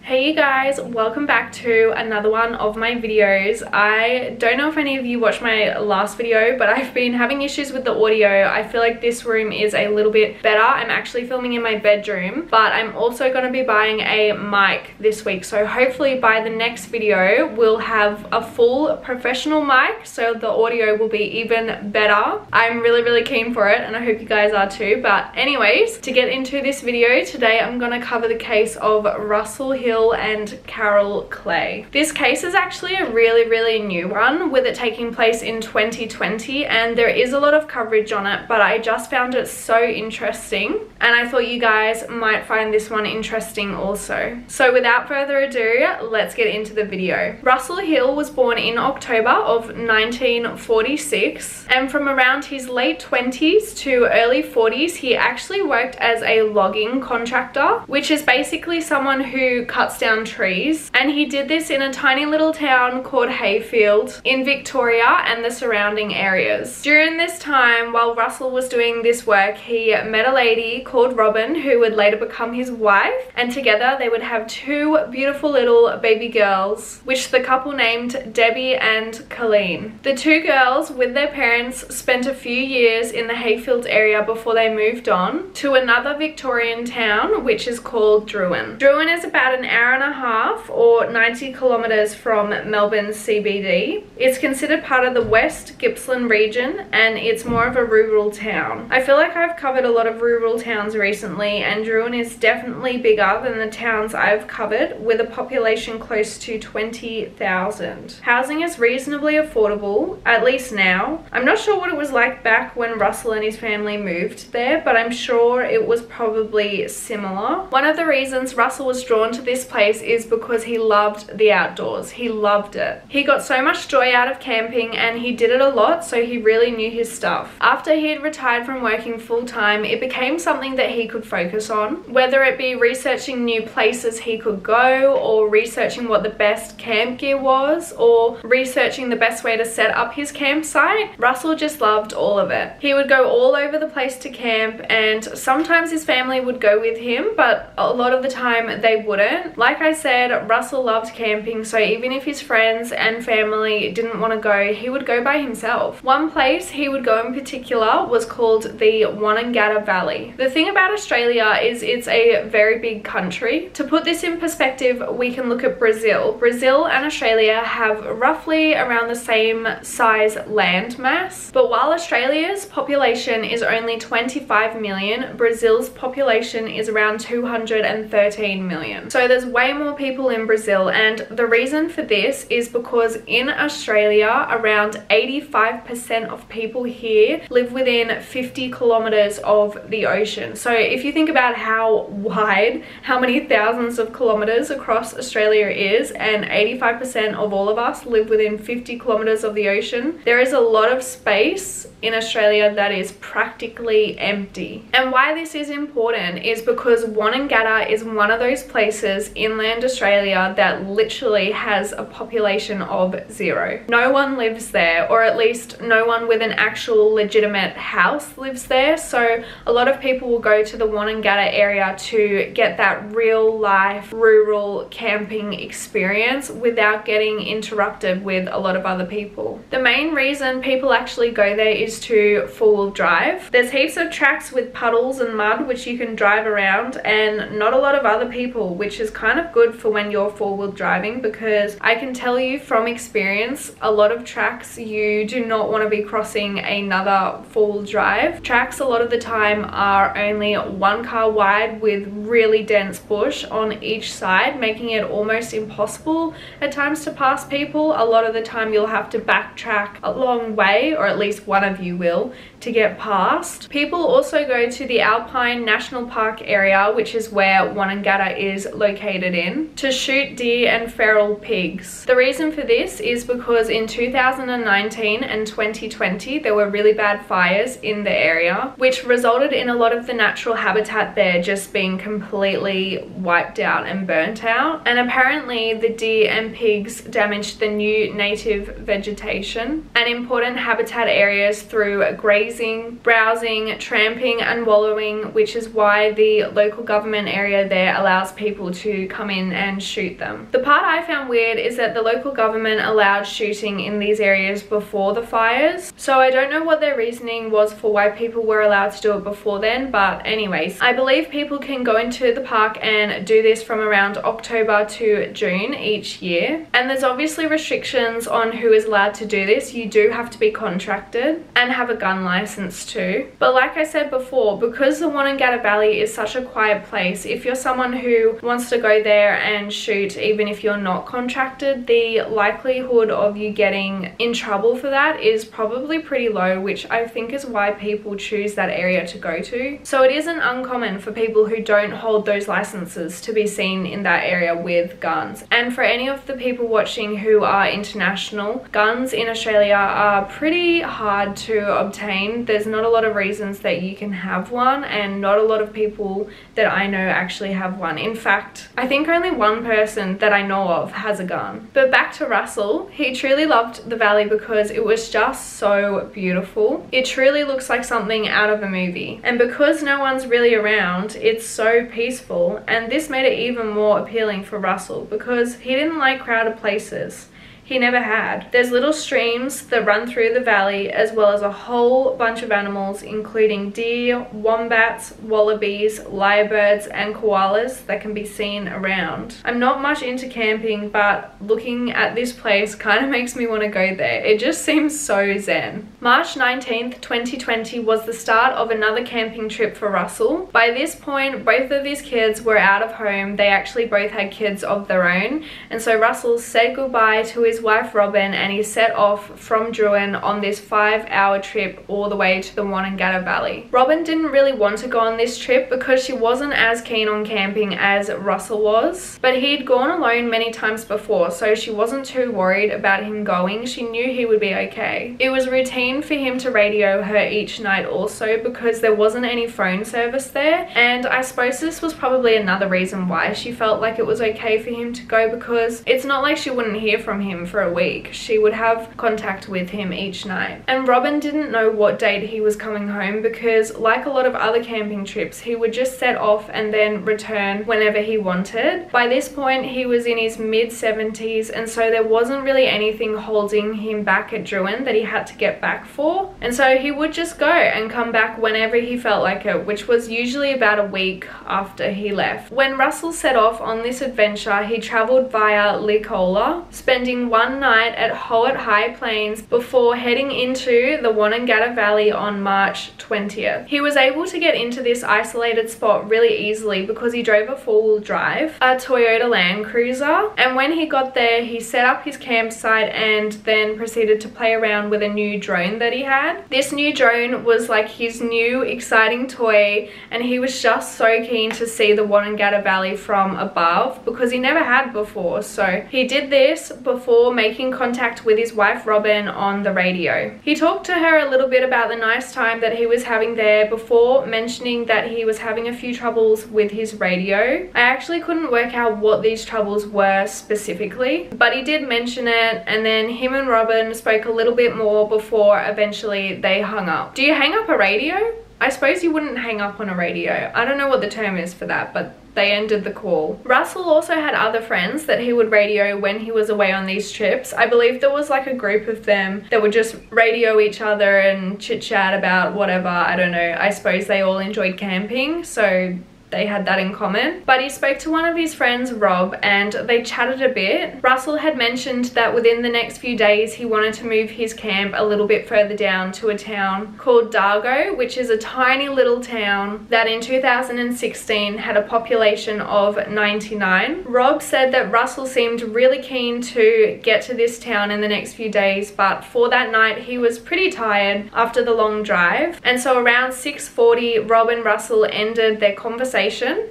Hey you guys, welcome back to another one of my videos. I don't know if any of you watched my last video, but I've been having issues with the audio. I feel like this room is a little bit better. I'm actually filming in my bedroom, but I'm also going to be buying a mic this week. So hopefully by the next video, we'll have a full professional mic, so the audio will be even better. I'm really keen for it, and I hope you guys are too. But anyways, to get into this video, today I'm going to cover the case of Russell Hill and Carol Clay. This case is actually a really new one, with it taking place in 2020, and there is a lot of coverage on it, but I just found it so interesting and I thought you guys might find this one interesting also. So without further ado, let's get into the video. Russell Hill was born in October of 1946, and from around his late 20s to early 40s he actually worked as a logging contractor, which is basically someone who cuts down trees, and he did this in a tiny little town called Hayfield in Victoria and the surrounding areas. During this time, while Russell was doing this work, he met a lady called Robin who would later become his wife, and together they would have two beautiful little baby girls, which the couple named Debbie and Colleen. The two girls with their parents spent a few years in the Hayfield area before they moved on to another Victorian town which is called Druin. Druin is about an hour and a half or 90 kilometers from Melbourne's CBD. It's considered part of the West Gippsland region, and it's more of a rural town. I feel like I've covered a lot of rural towns recently, and Druin is definitely bigger than the towns I've covered, with a population close to 20,000. Housing is reasonably affordable, at least now. I'm not sure what it was like back when Russell and his family moved there, but I'm sure it was probably similar. One of the reasons Russell was drawn to this place is because he loved the outdoors. He loved it. He got so much joy out of camping, and he did it a lot, so he really knew his stuff. After he had retired from working full-time, it became something that he could focus on, whether it be researching new places he could go, or researching what the best camp gear was, or researching the best way to set up his campsite. Russell just loved all of it. He would go all over the place to camp, and sometimes his family would go with him, but a lot of the time they wouldn't. Like I said, Russell loved camping, so even if his friends and family didn't want to go, he would go by himself. One place he would go in particular was called the Wonnangatta Valley. The thing about Australia is it's a very big country. To put this in perspective, we can look at Brazil. Brazil and Australia have roughly around the same size land mass, but while Australia's population is only 25 million, Brazil's population is around 213 million. So there's way more people in Brazil, and the reason for this is because in Australia, around 85% of people here live within 50 kilometers of the ocean. So if you think about how wide, how many thousands of kilometers across Australia is, and 85% of all of us live within 50 kilometers of the ocean, there is a lot of space in Australia that is practically empty. And why this is important is because Wonnangatta is one of those places, inland Australia, that literally has a population of 0. No one lives there, or at least no one with an actual legitimate house lives there. So a lot of people will go to the Wonnangatta area to get that real life rural camping experience without getting interrupted with a lot of other people. The main reason people actually go there is to four-wheel drive. There's heaps of tracks with puddles and mud which you can drive around, and not a lot of other people, which is kind of good for when you're four-wheel driving, because I can tell you from experience, a lot of tracks you do not want to be crossing another four-wheel drive. Tracks a lot of the time are only one car wide with really dense bush on each side, making it almost impossible at times to pass people. A lot of the time you'll have to backtrack a long way, or at least one of you will, to get past. People also go to the Alpine National Park area, which is where Wonnangatta is located in, to shoot deer and feral pigs. The reason for this is because in 2019 and 2020 there were really bad fires in the area, which resulted in a lot of the natural habitat there just being completely wiped out and burnt out. And apparently the deer and pigs damaged the new native vegetation and important habitat areas through grazing, browsing, tramping and wallowing, which is why the local government area there allows people to come in and shoot them. The part I found weird is that the local government allowed shooting in these areas before the fires, so I don't know what their reasoning was for why people were allowed to do it before then, but anyways, I believe people can go into the park and do this from around October to June each year, and there's obviously restrictions on who is allowed to do this. You do have to be contracted and have a gun license too, but like I said before, because the Wonnangatta Valley is such a quiet place, if you're someone who wants to go there and shoot even if you're not contracted, the likelihood of you getting in trouble for that is probably pretty low, which I think is why people choose that area to go to. So it isn't uncommon for people who don't hold those licenses to be seen in that area with guns. And for any of the people watching who are international, guns in Australia are pretty hard to obtain. There's not a lot of reasons that you can have one, and not a lot of people that I know actually have one. In fact, I think only one person that I know of has a gun. But back to Russell, he truly loved the valley because it was just so beautiful. It truly looks like something out of a movie, and because no one's really around, it's so peaceful, and this made it even more appealing for Russell because he didn't like crowded places. He never had. There's little streams that run through the valley, as well as a whole bunch of animals including deer, wombats, wallabies, lyrebirds and koalas that can be seen around. I'm not much into camping, but looking at this place kind of makes me want to go there. It just seems so zen. March 19th, 2020 was the start of another camping trip for Russell. By this point, both of these kids were out of home. They actually both had kids of their own, and so Russell said goodbye to his wife Robin and he set off from Drouin on this 5-hour trip all the way to the Wonnangatta Valley. Robin didn't really want to go on this trip because she wasn't as keen on camping as Russell was, but he'd gone alone many times before, so she wasn't too worried about him going. She knew he would be okay. It was routine for him to radio her each night also because there wasn't any phone service there, and I suppose this was probably another reason why she felt like it was okay for him to go, because it's not like she wouldn't hear from him for a week. She would have contact with him each night. And Robin didn't know what date he was coming home because, like a lot of other camping trips, he would just set off and then return whenever he wanted. By this point, he was in his mid-70s, and so there wasn't really anything holding him back at Drouin that he had to get back for. And so he would just go and come back whenever he felt like it, which was usually about a week after he left. When Russell set off on this adventure, he travelled via Licola, spending one night at Howitt High Plains before heading into the Wonnangatta Valley on March 20th. He was able to get into this isolated spot really easily because he drove a four-wheel drive, a Toyota Land Cruiser, and when he got there, he set up his campsite and then proceeded to play around with a new drone that he had. This new drone was like his new exciting toy, and he was just so keen to see the Wonnangatta Valley from above because he never had before. So he did this before making contact with his wife Robin on the radio. He talked to her a little bit about the nice time that he was having there before mentioning that he was having a few troubles with his radio. I actually couldn't work out what these troubles were specifically, but he did mention it, and then him and Robin spoke a little bit more before eventually they hung up. Do you hang up a radio? I suppose you wouldn't hang up on a radio. I don't know what the term is for that, but they ended the call. Russell also had other friends that he would radio when he was away on these trips. I believe there was like a group of them that would just radio each other and chit chat about whatever. I don't know. I suppose they all enjoyed camping, so they had that in common. But he spoke to one of his friends, Rob, and they chatted a bit. Russell had mentioned that within the next few days he wanted to move his camp a little bit further down to a town called Dargo, which is a tiny little town that in 2016 had a population of 99. Rob said that Russell seemed really keen to get to this town in the next few days, but for that night he was pretty tired after the long drive, and so around 6:40 Rob and Russell ended their conversation,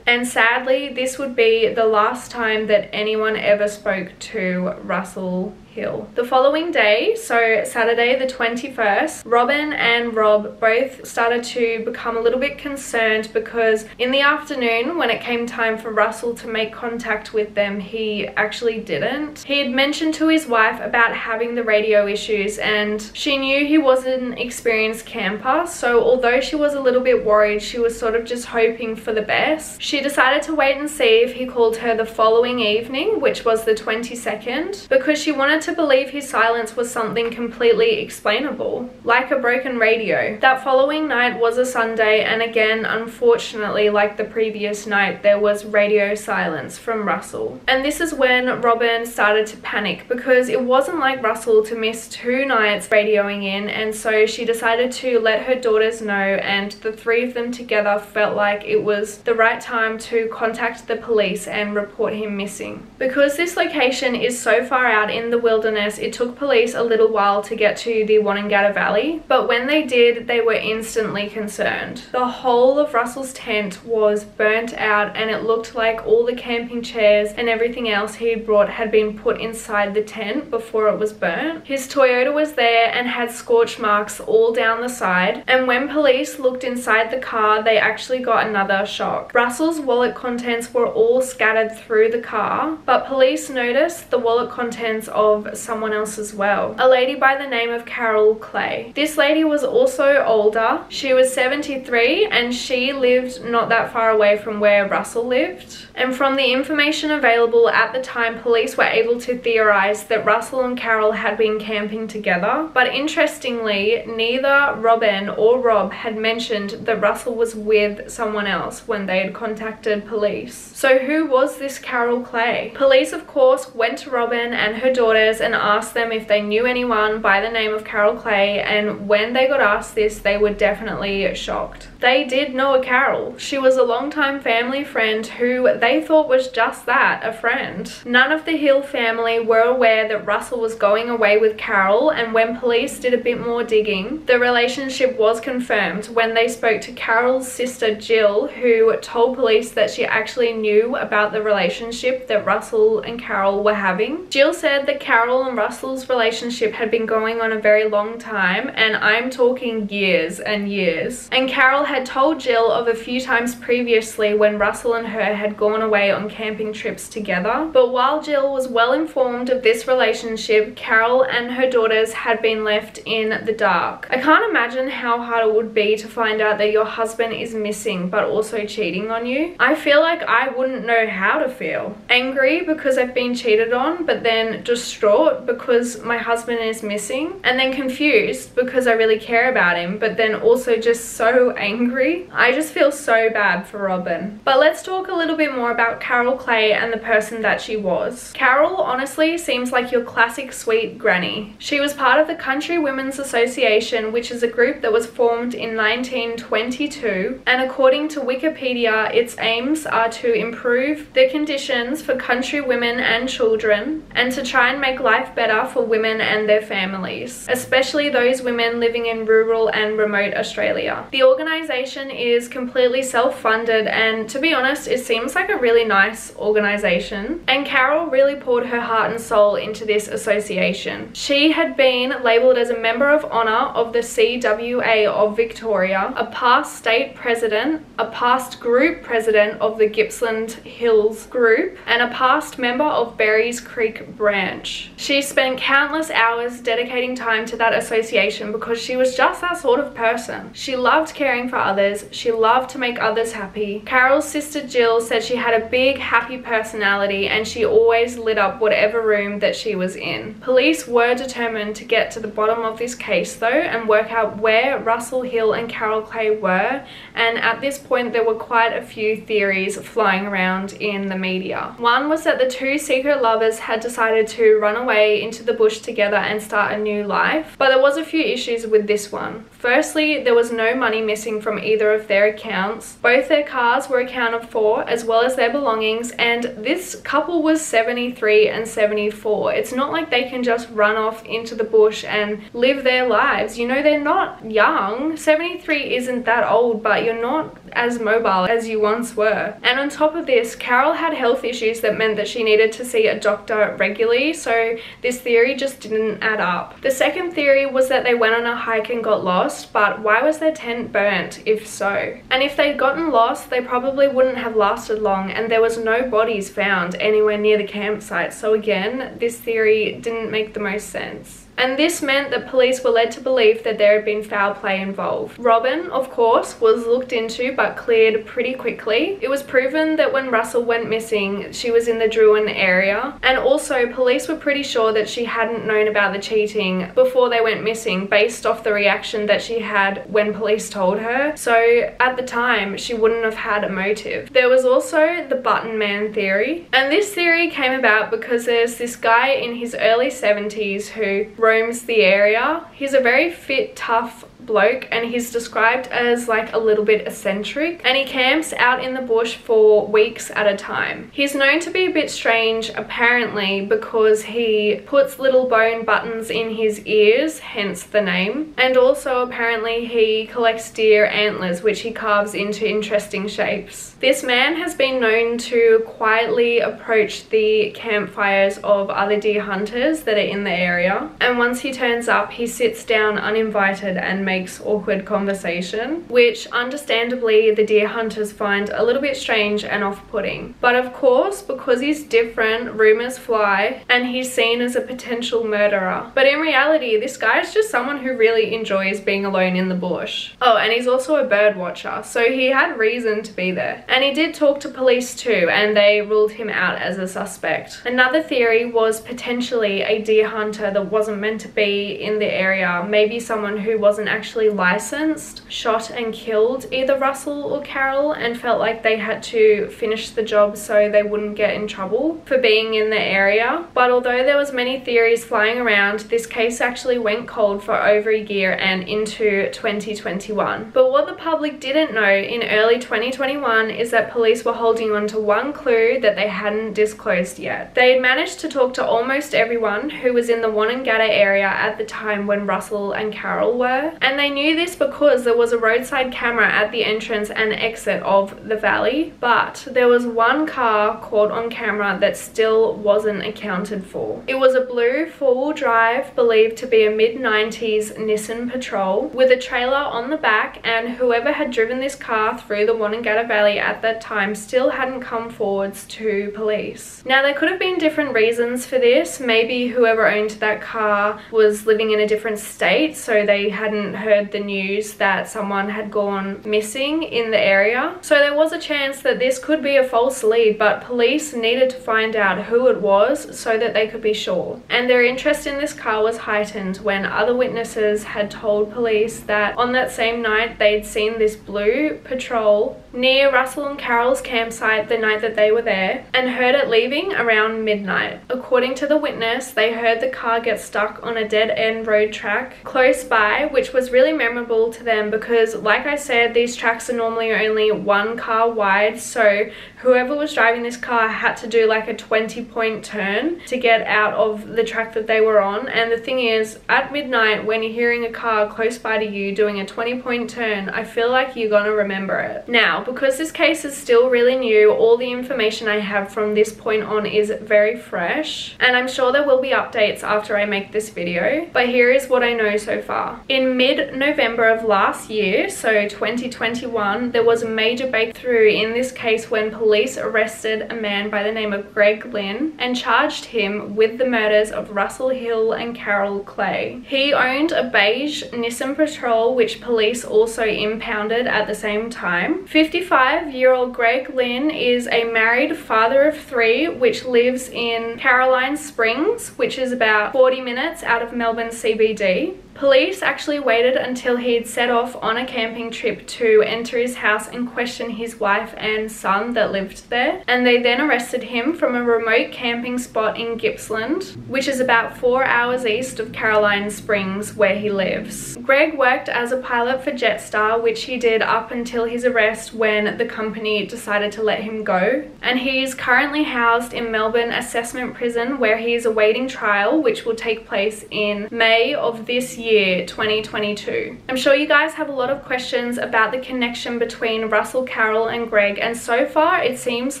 and sadly this would be the last time that anyone ever spoke to Russell Hill. The following day, so Saturday the 21st, Robin and Rob both started to become a little bit concerned because in the afternoon when it came time for Russell to make contact with them, he actually didn't. He had mentioned to his wife about having the radio issues and she knew he was an experienced camper, so although she was a little bit worried, she was sort of just hoping for the best. She decided to wait and see if he called her the following evening, which was the 22nd, because she wanted to believe his silence was something completely explainable, like a broken radio. That following night was a Sunday, and again, unfortunately, like the previous night, there was radio silence from Russell. And this is when Robin started to panic because it wasn't like Russell to miss 2 nights radioing in, and so she decided to let her daughters know, and the 3 of them together felt like it was the right time to contact the police and report him missing. Because this location is so far out in the wilderness, it took police a little while to get to the Wonnangatta Valley, but when they did, they were instantly concerned. The whole of Russell's tent was burnt out and it looked like all the camping chairs and everything else he had brought had been put inside the tent before it was burnt. His Toyota was there and had scorch marks all down the side, and when police looked inside the car, they actually got another shock. Russell's wallet contents were all scattered through the car, but police noticed the wallet contents of someone else as well, a lady by the name of Carol Clay. This lady was also older. She was 73 and she lived not that far away from where Russell lived. And from the information available at the time, police were able to theorize that Russell and Carol had been camping together. But interestingly, neither Robin or Rob had mentioned that Russell was with someone else when they had contacted police. So who was this Carol Clay? Police, of course, went to Robin and her daughters and asked them if they knew anyone by the name of Carol Clay, and when they got asked this, they were definitely shocked. They did know a Carol. She was a longtime family friend who they thought was just that, a friend. None of the Hill family were aware that Russell was going away with Carol, and when police did a bit more digging, the relationship was confirmed when they spoke to Carol's sister Jill, who told police that she actually knew about the relationship that Russell and Carol were having. Jill said that Carol and Russell's relationship had been going on a very long time, and I'm talking years and years. And Carol had told Jill of a few times previously when Russell and her had gone away on camping trips together. But while Jill was well informed of this relationship, Carol and her daughters had been left in the dark. I can't imagine how hard it would be to find out that your husband is missing but also cheating on you. I feel like I wouldn't know how to feel. Angry because I've been cheated on, but then distraught because my husband is missing, and then confused because I really care about him, but then also just so angry. I just feel so bad for Robin. But let's talk a little bit more about Carol Clay and the person that she was. Carol honestly seems like your classic sweet granny. She was part of the Country Women's Association, which is a group that was formed in 1922, and according to Wikipedia, its aims are to improve the conditions for country women and children, and to try and make life better for women and their families, especially those women living in rural and remote Australia. The organisation is completely self-funded, and to be honest, it seems like a really nice organisation, and Carol really poured her heart and soul into this association. She had been labelled as a Member of Honour of the CWA of Victoria, a past state president, a past group president of the Gippsland Hills group, and a past member of Berries Creek branch. She spent countless hours dedicating time to that association because she was just that sort of person. She loved caring for others. She loved to make others happy. Carol's sister Jill said she had a big, happy personality and she always lit up whatever room that she was in. Police were determined to get to the bottom of this case though and work out where Russell Hill and Carol Clay were, and at this point there were quite a few theories flying around in the media. One was that the two secret lovers had decided to run away into the bush together and start a new life, but there was a few issues with this one. Firstly, there was no money missing from either of their accounts. Both their cars were accounted for as well as their belongings, and this couple was 73 and 74. It's not like they can just run off into the bush and live their lives. You know, they're not young. 73 isn't that old, but you're not as mobile as you once were. And on top of this, Carol had health issues that meant that she needed to see a doctor regularly, so this theory just didn't add up. The second theory was that they went on a hike and got lost, but why was their tent burnt if so? And if they'd gotten lost, they probably wouldn't have lasted long, and there was no bodies found anywhere near the campsite, so again, this theory didn't make the most sense. And this meant that police were led to believe that there had been foul play involved. Robin, of course, was looked into but cleared pretty quickly. It was proven that when Russell went missing, she was in the Drouin area. And also, police were pretty sure that she hadn't known about the cheating before they went missing, based off the reaction that she had when police told her. So at the time, she wouldn't have had a motive. There was also the button man theory. And this theory came about because there's this guy in his early 70s who roams the area. He's a very fit, tough bloke, and he's described as like a little bit eccentric, and he camps out in the bush for weeks at a time. He's known to be a bit strange apparently because he puts little bone buttons in his ears, hence the name, and also apparently he collects deer antlers which he carves into interesting shapes. This man has been known to quietly approach the campfires of other deer hunters that are in the area, and once he turns up, he sits down uninvited and makes awkward conversation, which understandably the deer hunters find a little bit strange and off-putting. But of course, because he's different, rumors fly and he's seen as a potential murderer. But in reality, this guy is just someone who really enjoys being alone in the bush. Oh, and he's also a bird watcher, so he had reason to be there. And he did talk to police too, and they ruled him out as a suspect. Another theory was potentially a deer hunter that wasn't meant to be in the area, maybe someone who wasn't actually licensed, shot and killed either Russell or Carol and felt like they had to finish the job so they wouldn't get in trouble for being in the area. But although there was many theories flying around, this case actually went cold for over a year and into 2021. But what the public didn't know in early 2021 is that police were holding on to one clue that they hadn't disclosed yet. They had managed to talk to almost everyone who was in the Wonnangatta area at the time when Russell and Carol were, and they knew this because there was a roadside camera at the entrance and exit of the valley, but there was one car caught on camera that still wasn't accounted for. It was a blue four-wheel drive, believed to be a mid-90s Nissan Patrol, with a trailer on the back, and whoever had driven this car through the Wonnangatta Valley at that time still hadn't come forwards to police. Now, there could have been different reasons for this. Maybe whoever owned that car was living in a different state, so they hadn't heard the news that someone had gone missing in the area. So there was a chance that this could be a false lead, but police needed to find out who it was so that they could be sure. And their interest in this car was heightened when other witnesses had told police that on that same night they'd seen this blue Patrol near Russell and Carol's campsite the night that they were there and heard it leaving around midnight. According to the witness, they heard the car get stuck on a dead-end road track close by, which was really memorable to them because, like I said, these tracks are normally only one car wide, so whoever was driving this car had to do like a 20-point turn to get out of the track that they were on. And the thing is, at midnight when you're hearing a car close by to you doing a 20-point turn, I feel like you're gonna remember it. Now, because this case is still really new, all the information I have from this point on is very fresh, and I'm sure there will be updates after I make this video, but here is what I know so far. In mid-November of last year, so 2021, there was a major breakthrough in this case when police arrested a man by the name of Greg Lynn and charged him with the murders of Russell Hill and Carol Clay. He owned a beige Nissan Patrol, which police also impounded at the same time. 55-year-old Greg Lynn is a married father of three, which lives in Caroline Springs, which is about 40 minutes out of Melbourne CBD. Police actually waited until he'd set off on a camping trip to enter his house and question his wife and son that lived there, and they then arrested him from a remote camping spot in Gippsland, which is about 4 hours east of Caroline Springs where he lives. Greg worked as a pilot for Jetstar, which he did up until his arrest when the company decided to let him go, and he is currently housed in Melbourne Assessment Prison where he is awaiting trial, which will take place in May of this year. year 2022. I'm sure you guys have a lot of questions about the connection between Russell Carroll and Greg, and so far it seems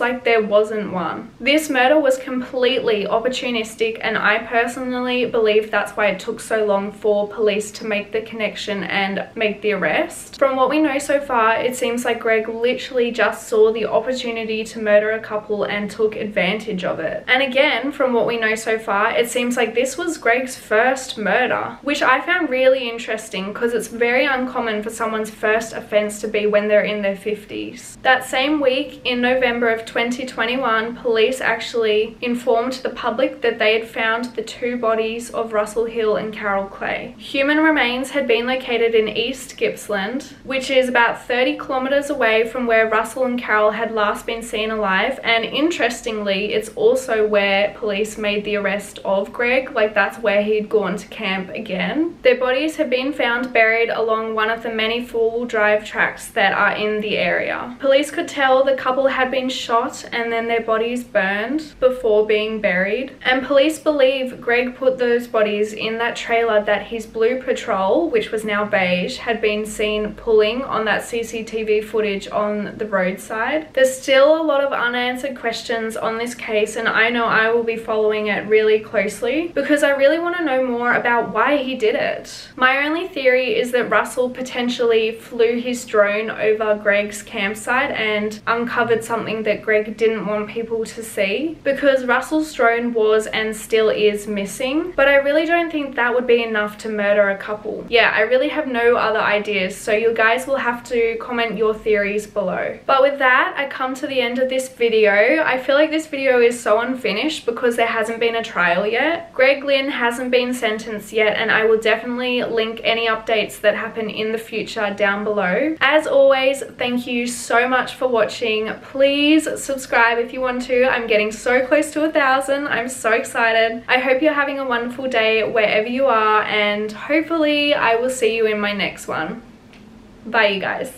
like there wasn't one. This murder was completely opportunistic, and I personally believe that's why it took so long for police to make the connection and make the arrest. From what we know so far, it seems like Greg literally just saw the opportunity to murder a couple and took advantage of it. And again, from what we know so far, it seems like this was Greg's first murder, which I found really interesting because it's very uncommon for someone's first offense to be when they're in their 50s. That same week, in November of 2021, police actually informed the public that they had found the two bodies of Russell Hill and Carol Clay. Human remains had been located in East Gippsland, which is about 30 kilometers away from where Russell and Carol had last been seen alive, and interestingly, it's also where police made the arrest of Greg. Like, that's where he'd gone to camp again. Their bodies had been found buried along one of the many four-wheel drive tracks that are in the area. Police could tell the couple had been shot and then their bodies burned before being buried, and police believe Greg put those bodies in that trailer that his blue Patrol, which was now beige, had been seen pulling on that CCTV footage on the roadside. There's still a lot of unanswered questions on this case, and I know I will be following it really closely because I really want to know more about why he did it. My only theory is that Russell potentially flew his drone over Greg's campsite and uncovered something that Greg didn't want people to see, because Russell's drone was and still is missing, but I really don't think that would be enough to murder a couple. Yeah, I really have no other ideas, so you guys will have to comment your theories below. But with that, I come to the end of this video. I feel like this video is so unfinished because there hasn't been a trial yet. Greg Lynn hasn't been sentenced yet, and I will definitely link any updates that happen in the future down below. As always, thank you so much for watching. Please subscribe if you want to. I'm getting so close to 1,000. I'm so excited. I hope you're having a wonderful day wherever you are, and hopefully I will see you in my next one. Bye, you guys.